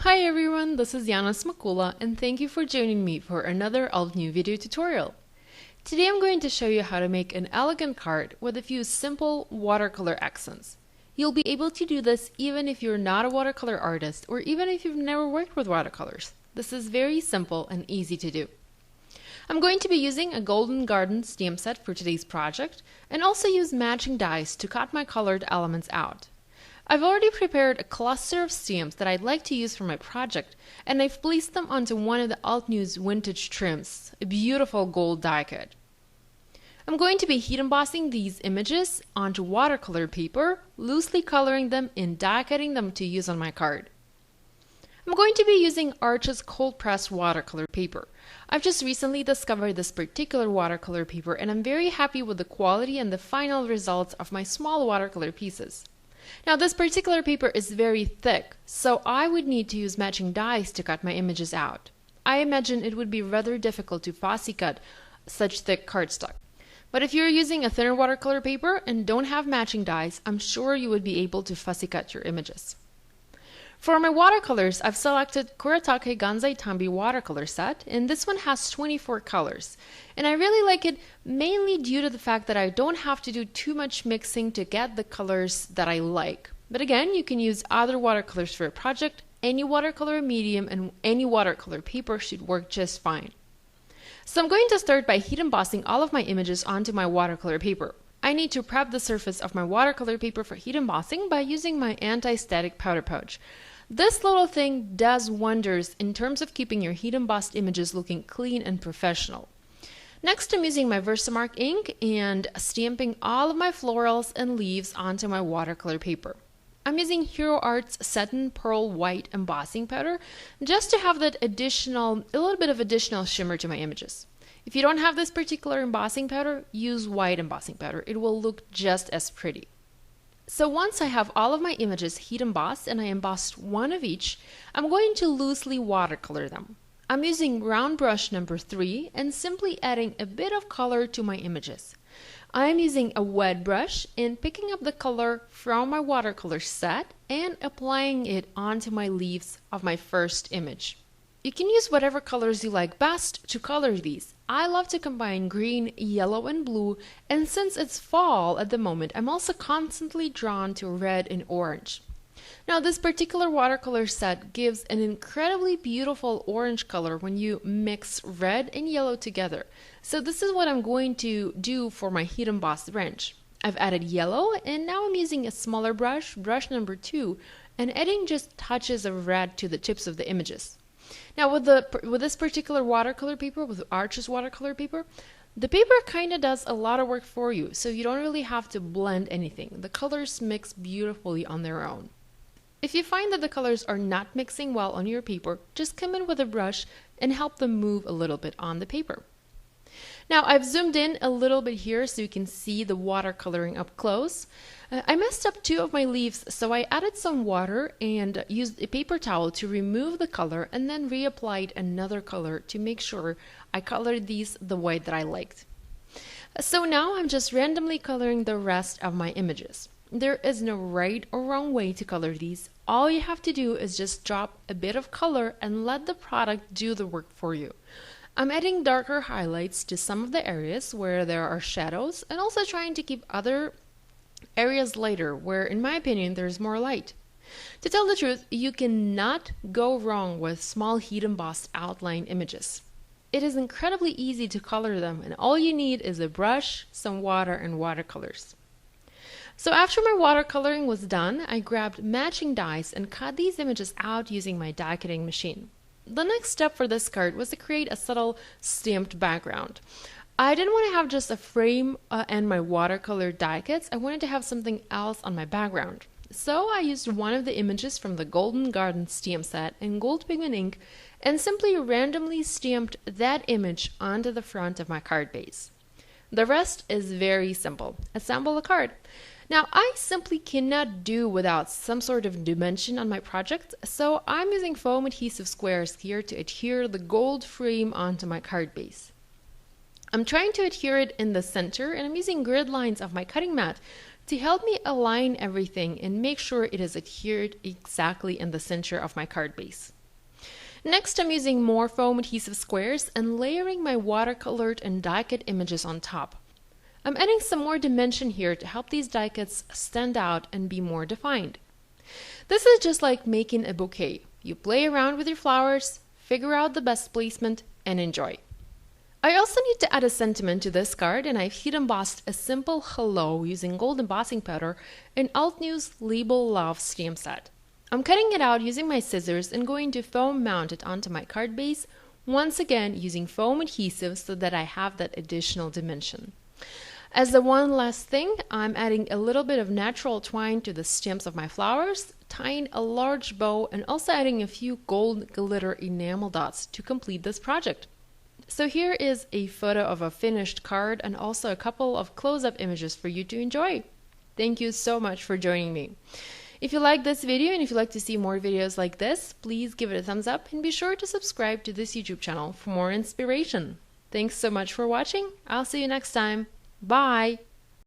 Hi everyone, this is Yana Smakula and thank you for joining me for another Altenew video tutorial. Today I'm going to show you how to make an elegant card with a few simple watercolor accents. You'll be able to do this even if you're not a watercolor artist or even if you've never worked with watercolors. This is very simple and easy to do. I'm going to be using a Golden Garden stamp set for today's project and also use matching dies to cut my colored elements out. I've already prepared a cluster of stamps that I'd like to use for my project, and I've placed them onto one of the Altenew's vintage trims, a beautiful gold die cut. I'm going to be heat embossing these images onto watercolor paper, loosely coloring them and die cutting them to use on my card. I'm going to be using Arch's cold pressed watercolor paper. I've just recently discovered this particular watercolor paper and I'm very happy with the quality and the final results of my small watercolor pieces. Now this particular paper is very thick, so I would need to use matching dies to cut my images out. I imagine it would be rather difficult to fussy cut such thick cardstock. But if you're using a thinner watercolor paper and don't have matching dies, I'm sure you would be able to fussy cut your images. For my watercolors, I've selected Kuretake Gansai Tambi watercolor set, and this one has 24 colors. And I really like it mainly due to the fact that I don't have to do too much mixing to get the colors that I like. But again, you can use other watercolors for a project. Any watercolor medium and any watercolor paper should work just fine. So I'm going to start by heat embossing all of my images onto my watercolor paper. I need to prep the surface of my watercolor paper for heat embossing by using my anti-static powder pouch. This little thing does wonders in terms of keeping your heat embossed images looking clean and professional. Next, I'm using my Versamark ink and stamping all of my florals and leaves onto my watercolor paper. I'm using Hero Art's Satin Pearl White embossing powder just to have that a little bit of additional shimmer to my images. If you don't have this particular embossing powder, use white embossing powder. It will look just as pretty. So once I have all of my images heat embossed and I embossed one of each, I'm going to loosely watercolor them. I'm using round brush number 3 and simply adding a bit of color to my images. I am using a wet brush and picking up the color from my watercolor set and applying it onto my leaves of my first image. You can use whatever colors you like best to color these. I love to combine green, yellow, and blue, and since it's fall at the moment, I'm also constantly drawn to red and orange. Now this particular watercolor set gives an incredibly beautiful orange color when you mix red and yellow together. So this is what I'm going to do for my heat embossed branch. I've added yellow and now I'm using a smaller brush, brush number 2, and adding just touches of red to the tips of the images. Now with this particular watercolor paper, with Arch's watercolor paper, the paper kind of does a lot of work for you, so you don't really have to blend anything. The colors mix beautifully on their own. If you find that the colors are not mixing well on your paper, just come in with a brush and help them move a little bit on the paper. Now I've zoomed in a little bit here so you can see the watercoloring up close. I messed up 2 of my leaves, so I added some water and used a paper towel to remove the color and then reapplied another color to make sure I colored these the way that I liked. So now I'm just randomly coloring the rest of my images. There is no right or wrong way to color these. All you have to do is just drop a bit of color and let the product do the work for you. I'm adding darker highlights to some of the areas where there are shadows and also trying to keep other areas lighter where, in my opinion, there's more light. To tell the truth, you cannot go wrong with small heat embossed outline images. It is incredibly easy to color them and all you need is a brush, some water, and watercolors. So after my watercoloring was done, I grabbed matching dies and cut these images out using my die cutting machine. The next step for this card was to create a subtle stamped background. I didn't want to have just a frame and my watercolor die cuts. I wanted to have something else on my background. So I used one of the images from the Golden Garden stamp set in gold pigment ink and simply randomly stamped that image onto the front of my card base. The rest is very simple. Assemble a card. Now, I simply cannot do without some sort of dimension on my project, so I'm using foam adhesive squares here to adhere the gold frame onto my card base. I'm trying to adhere it in the center, and I'm using grid lines of my cutting mat to help me align everything and make sure it is adhered exactly in the center of my card base. Next, I'm using more foam adhesive squares and layering my watercolored and die-cut images on top. I'm adding some more dimension here to help these die cuts stand out and be more defined. This is just like making a bouquet. You play around with your flowers, figure out the best placement, and enjoy. I also need to add a sentiment to this card, and I've heat embossed a simple hello using gold embossing powder in Altenew's Label Love stamp set. I'm cutting it out using my scissors and going to foam mount it onto my card base, once again using foam adhesive so that I have that additional dimension. As the one last thing, I'm adding a little bit of natural twine to the stems of my flowers, tying a large bow, and also adding a few gold glitter enamel dots to complete this project. So here is a photo of a finished card and also a couple of close-up images for you to enjoy. Thank you so much for joining me. If you like this video and if you'd like to see more videos like this, please give it a thumbs up and be sure to subscribe to this YouTube channel for more inspiration. Thanks so much for watching. I'll see you next time. Bye!